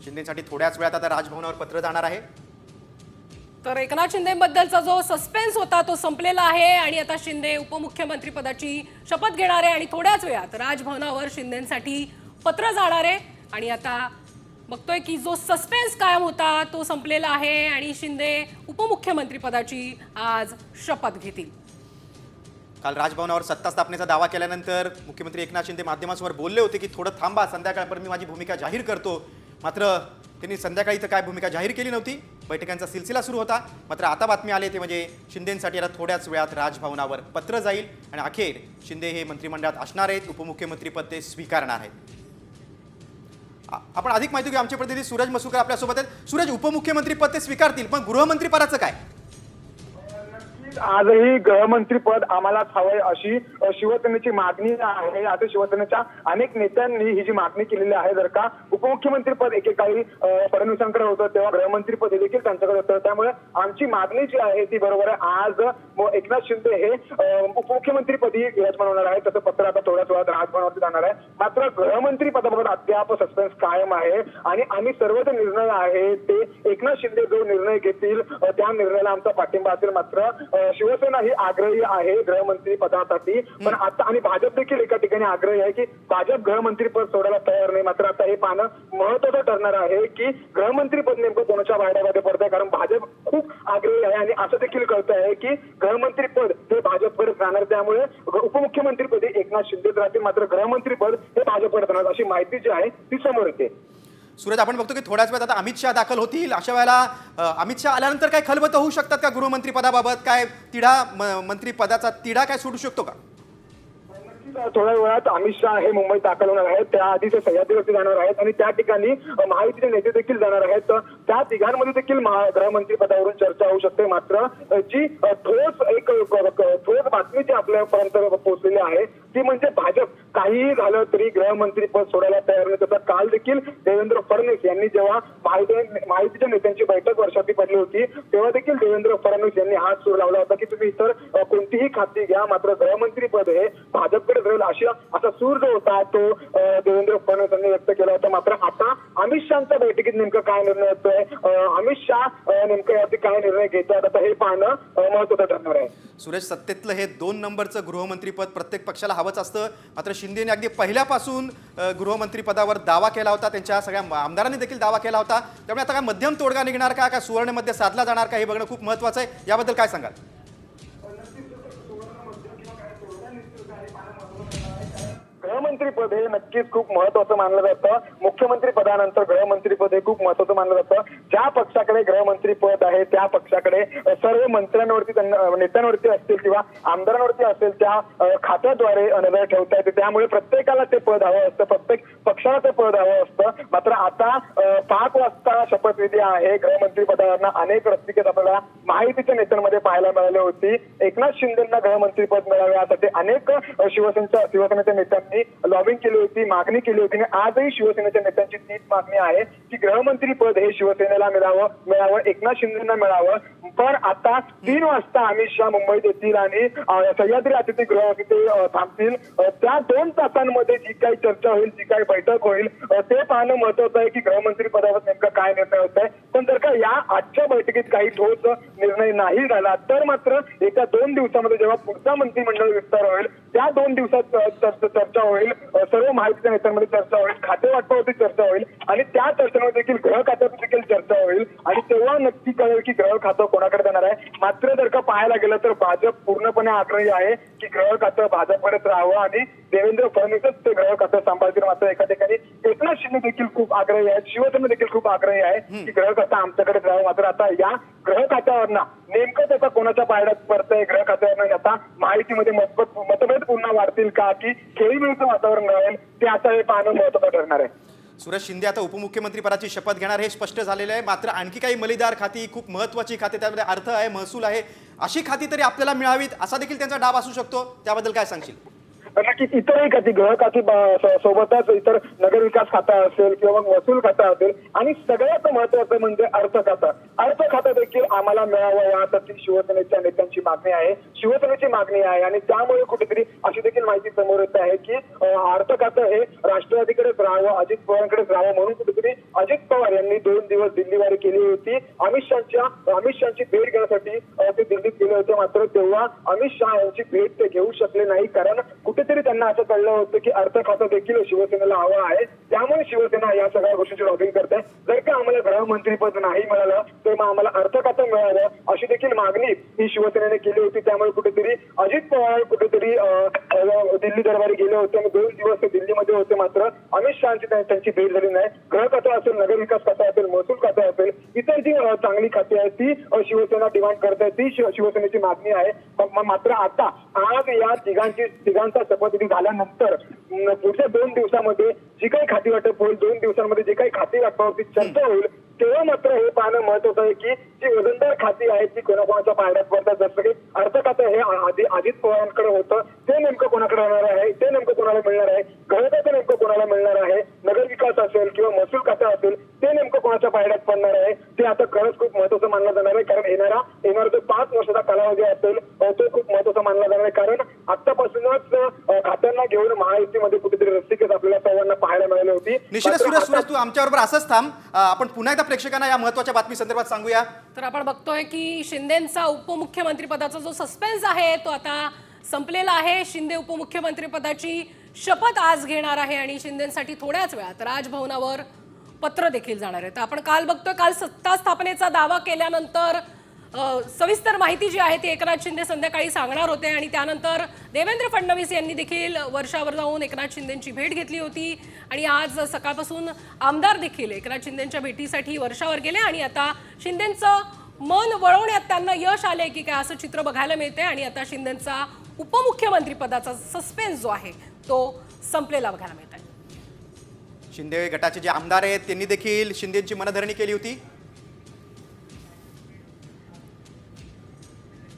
शिंदेसाठी थोड्याच वेळात आता राजभवनावर पत्र जाणार आहे। तर एकनाथ शिंदेबद्दलचा जो सस्पेन्स होता तो संपलेला आहे आणि आता शिंदे उपमुख्यमंत्री पदाची शपथ घेणार आहे आणि थोड्याच वेळात राजभवनावर शिंदेसाठी पत्र जाणार आहे आणि आता बघतोय की जो सस्पेन्स कायम होता तो संपलेला आहे आणि शिंदे उपमुख्यमंत्री पदाची आज शपथ घेतील। काल राजभवनावर सत्ता स्थापनेचा दावा केल्यानंतर मुख्यमंत्री एकनाथ शिंदे माध्यमांसमोर बोलले होते की थोडं थांबा, संध्याकाळपर्यंत मी माझी भूमिका जाहीर करतो। मात्र त्यांनी संध्याकाळी तर काय भूमिका जाहीर केली नव्हती। बैठकांचा सिलसिला सुरू होता। मात्र आता बातमी आली ते म्हणजे शिंदेंसाठी आता थोड्याच वेळात राजभवनावर पत्र जाईल आणि अखेर शिंदे हे मंत्रिमंडळात असणार आहेत, उपमुख्यमंत्रीपद ते स्वीकारणार आहेत। आपण अधिक माहिती घेऊ, आमचे प्रतिनिधी सूरज मसुकर आपल्यासोबत आहेत। सूरज, उपमुख्यमंत्रीपद ते स्वीकारतील, पण गृहमंत्रीपदाचं काय? आजही गृहमंत्रीपद आम्हालाच हवंय अशी शिवसेनेची मागणी आहे। आता शिवसेनेच्या अनेक नेत्यांनी ही जी मागणी केलेली आहे, जर का उपमुख्यमंत्रीपद एकेकाळी फडणवीसांकडे होतं तेव्हा गृहमंत्रीपद देखील त्यांच्याकडे होतं, त्यामुळे आमची मागणी जी आहे ती बरोबर आहे। आज एकनाथ शिंदे हे उपमुख्यमंत्रीपदी यजमान होणार आहे, त्याचं पत्र आता थोड्याच वेळात राजभवनावरती जाणार आहे। मात्र गृहमंत्री पदाबाबत अद्याप सस्पेन्स कायम आहे आणि आम्ही सर्व जे निर्णय आहे ते एकनाथ शिंदे जो निर्णय घेतील त्या निर्णयाला आमचा पाठिंबा असेल। मात्र शिवसेना ही आग्रही आहे गृहमंत्री पदासाठी, पण आता आणि भाजप देखील एका ठिकाणी आग्रही आहे की भाजप गृहमंत्रीपद सोडायला तयार नाही। मात्र आता हे पाहणं महत्त्वाचं ठरणार आहे की गृहमंत्रीपद नेमकं कोणाच्या वाड्यामध्ये पडतंय, कारण भाजप खूप आग्रही आहे आणि असं देखील कळत आहे की गृहमंत्रीपद हे भाजपकडे जाणार, त्यामुळे उपमुख्यमंत्रीपदी एकनाथ शिंदेच राहतील, मात्र गृहमंत्रीपद हे भाजपकडे जाणार अशी माहिती जी आहे ती समोर येते। सूरज, आपण बघतो की थोड्याच वेळात आता अमित शहा दाखल होतील, अशा वेळेला अमित शहा आल्यानंतर काय खलबतं होऊ शकतात का गृहमंत्री पदाबाबत? काय तिढा मंत्रिपदाचा तिढा काय सुटू शकतो का? थोड्या वेळात अमित शहा हे मुंबईत दाखल होणार आहेत, त्याआधी ते सह्याद्रीवरती जाणार आहेत आणि त्या ठिकाणी महायुतीचे नेते देखील जाणार आहेत। त्या तिघांमध्ये देखील गृहमंत्री पदावरून चर्चा होऊ शकते। मात्र जी ठोस बातमी जी आपल्यापर्यंत पोहोचलेली आहे ती म्हणजे भाजप काहीही झालं तरी गृहमंत्रीपद सोडायला तयार नाही। तसं काल देखील देवेंद्र फडणवीस यांनी जेव्हा महायुतीच्या नेत्यांची बैठक वर्षाती पडली होती तेव्हा देखील देवेंद्र फडणवीस यांनी हात सूर लावला होता की तुम्ही इतर कोणतीही खाती घ्या, मात्र गृहमंत्रीपद हे भाजपकडे राहील असा सूर जो होता तो देवेंद्र फडणवीस यांनी व्यक्त केला होता। मात्र आता अमित शहाच्या बैठकीत नेमकं काय निर्णय होतोय, अमित शहा नेमकं याचे काय निर्णय घेतात आता हे पाहणं महत्त्वाचं ठरणार आहे। सुरेश, सत्तेतलं हे 2 नंबरचं गृहमंत्रीपद प्रत्येक पक्षाला हवंच असतं, मात्र शिंदेने अगदी पहिल्यापासून गृहमंत्रीपदावर दावा केला होता, त्यांच्या सगळ्या आमदारांनी देखील दावा केला होता। त्यामुळे आता काय मध्यम तोडगा निघणार का, काय सुवर्णमध्य साधला जाणार का, हे बघणं खूप महत्त्वाचं आहे। याबद्दल काय सांगाल? गृहमंत्रीपद हे नक्कीच खूप महत्त्वाचं मानलं जातं। मुख्यमंत्री पदानंतर गृहमंत्रीपद हे खूप महत्त्वाचं मानलं जातं। ज्या पक्षाकडे गृहमंत्रीपद आहे त्या पक्षाकडे सर्व मंत्र्यांवरती नेत्यांवरती असतील किंवा आमदारांवरती असेल त्या खात्याद्वारे नजर ठेवता येते, त्यामुळे प्रत्येकाला ते पद हवं असतं, प्रत्येक पक्षाला ते पद हवं असतं। मात्र आता 5 वाजता शपथविधी आहे। गृहमंत्री पदावरनं अनेक रस्तिकेत आपल्याला महायुतीच्या नेत्यांमध्ये पाहायला मिळाली होती। एकनाथ शिंदेंना गृहमंत्रीपद मिळावे यासाठी अनेक शिवसेनेच्या नेत्यांनी लॉबिंग केली होती, मागणी केली होती आणि आजही शिवसेनेच्या नेत्यांची तीच मागणी आहे की गृहमंत्री पद हे शिवसेनेला मिळावं, एकनाथ शिंदेंना मिळावं। पण आता 3 वाजता अमित शहा मुंबईत येतील आणि सह्याद्री अतिथीगृह तिथे थांबतील। त्या 2 तासांमध्ये जी काही चर्चा होईल, जी काही बैठक होईल ते पाहणं महत्त्वाचं आहे की गृहमंत्री पदावर नेमका काय निर्णय होत आहे। पण जर का या आजच्या बैठकीत काही ठोस निर्णय नाही झाला तर मात्र येत्या 2 दिवसामध्ये जेव्हा पुढचा मंत्रिमंडळ विस्तार होईल त्या 2 दिवसात चर्चा होईल, सर्व महायुतीच्या नेत्यांमध्ये चर्चा होईल, खाते वाटपावरती चर्चा होईल आणि त्या चर्चेमध्ये देखील गृह खात्यात देखील चर्चा होईल आणि तेव्हा नक्की कळेल की गृह खातं कोणाकडे जाणार आहे। मात्र जर का पाहायला गेलं तर भाजप पूर्णपणे आग्रही आहे की गृह खातं भाजपकडेच राहावं आणि देवेंद्र फडणवीसच ते गृह खातं सांभाळतील। मात्र एका ठिकाणी एकनाथ शिंदे देखील खूप आग्रही आहेत, शिवसेना देखील खूप आग्रही आहे की गृह खातं आमच्याकडेच राहावं। मात्र आता या गृह खात्यावरनं नेमकं त्याचा कोणाच्या पायड्यात पडतंय, गृह खात्यावरनं आता महायुतीमध्ये मतभेद पुन्हा वाढतील का की खेळीमेळीचं वातावरण राहील ते आता हे पाहणं महत्त्वाचं ठरणार आहे। सुरेश, शिंदे आता उपमुख्यमंत्री पदाची शपथ घेणार हे स्पष्ट झालेलं आहे। मात्र आणखी काही मलीदार खाती, खूप महत्त्वाची खाती, त्यामध्ये अर्थ आहे, महसूल आहे, अशी खाती तरी आपल्याला मिळावीत असा देखील त्यांचा डाव असू शकतो, त्याबद्दल काय सांगशील? नक्कीच इतरही खाती गृह खाती सोबतच इतर नगरविकास खाता असेल किंवा मग महसूल खाता असेल आणि सगळ्यात महत्वाचं म्हणजे अर्थ खातं देखील आम्हाला मिळावं यासाठी शिवसेनेच्या नेत्यांची मागणी आहे, शिवसेनेची मागणी आहे आणि त्यामुळे कुठेतरी अशी देखील माहिती समोर येत आहे की अर्थ खातं हे राष्ट्रवादीकडेच राहावं, अजित पवारांकडेच राहावं म्हणून कुठेतरी अजित पवार यांनी 2 दिवस दिल्लीवारी केली होती. अमित शहाची भेट घेण्यासाठी ते दिल्लीत गेले होते. मात्र तेव्हा अमित शहा यांची भेट ते घेऊ शकले नाही, कारण कुठेतरी त्यांना असं कळलं होतं की अर्थ खातं देखील शिवसेनेला हवं आहे. त्यामुळे शिवसेना या सगळ्या गोष्टींची लॉबिंग करते. जर का आम्हाला गृहमंत्रीपद नाही मिळालं तर मग आम्हाला अर्थ खातं मिळावं अशी देखील मागणी ही शिवसेनेने केली होती. त्यामुळे कुठेतरी अजित पवार कुठेतरी दिल्ली दरबारी गेले होते आणि 2 दिवस ते दिल्लीमध्ये होते. मात्र अमित शहाची त्यांची भेट झाली नाही. गृह खातं असेल, नगरविकास खातं असेल, महसूल खातं असेल, इतर जी चांगली खाती आहेत ती शिवसेना डिमांड करते, ती शिवसेनेची मागणी आहे. मात्र आता आज या तिघांचा शपथविधी झाल्यानंतर पुढच्या 2 दिवसामध्ये जी काही खाती वाटप होईल, 2 दिवसांमध्ये जे काही खाती वाटपावरती चर्चा होईल, तेव्हा मात्र हे पाहणं महत्वाचं आहे की जी वजनदार खाती आहेत ती कोणाकोणाच्या पारड्यात पडतात. जसं की अर्थ खातं हे अजित पवारांकडे होतं, ते नेमकं कोणाकडे राहणार आहे, ते नेमकं कोणाला मिळणार आहे, गृह खातं नेमकं कोणाला मिळणार आहे, नगरविकास असेल किंवा महसूल खातं असेल ते नेमकं कोणाच्या पारड्यात पडणार आहे, ते आता खरंच खूप महत्वाचं मानलं जाणार आहे. कारण येणारा जो 5 वर्षाचा कालावधी असेल तो खूप महत्वाचा मानला जाणार आहे. कारण आतापासूनच खात्यांना घेऊन महायुतीमध्ये कुठेतरी रस्तिकेच आपल्याला सर्वांना पाहायला मिळाली होती. निश्चितच सुरेश तू आमच्याबरोबर असंच थांब. आपण पुन्हा एकदा प्रेक्षकांना या महत्वाच्या बातमी संदर्भात सांगूया. तर आपण बघतोय की शिंदेंचा उपमुख्यमंत्री पदाचा जो सस्पेन्स आहे तो आता संपलेला आहे. शिंदे उपमुख्यमंत्री पदाची शपथ आज घेणार आहे आणि शिंदेसाठी थोड्याच वेळात राजभवनावर पत्र देखील जाणार आहे. तर आपण काल बघतोय, काल सत्ता स्थापनेचा दावा केल्यानंतर सविस्तर माहिती जी आहे ती एकनाथ शिंदे संध्याकाळी सांगणार होते आणि त्यानंतर देवेंद्र फडणवीस यांनी देखील वर्षावर जाऊन एकनाथ शिंदेंची भेट घेतली होती आणि आज सकाळपासून आमदार देखील एकनाथ शिंदेंच्या भेटीसाठी वर्षावर गेले आणि आता शिंदेंचं मन वळवण्यात त्यांना यश आले की काय असं चित्र बघायला मिळते आणि आता शिंदेंचा उपमुख्यमंत्री पदाचा सस्पेन्स जो आहे तो संपलेला बघायला मिळत आहे. शिंदे गटाचे जे आमदार आहेत त्यांनी देखील शिंदेंची मनधरणी केली होती.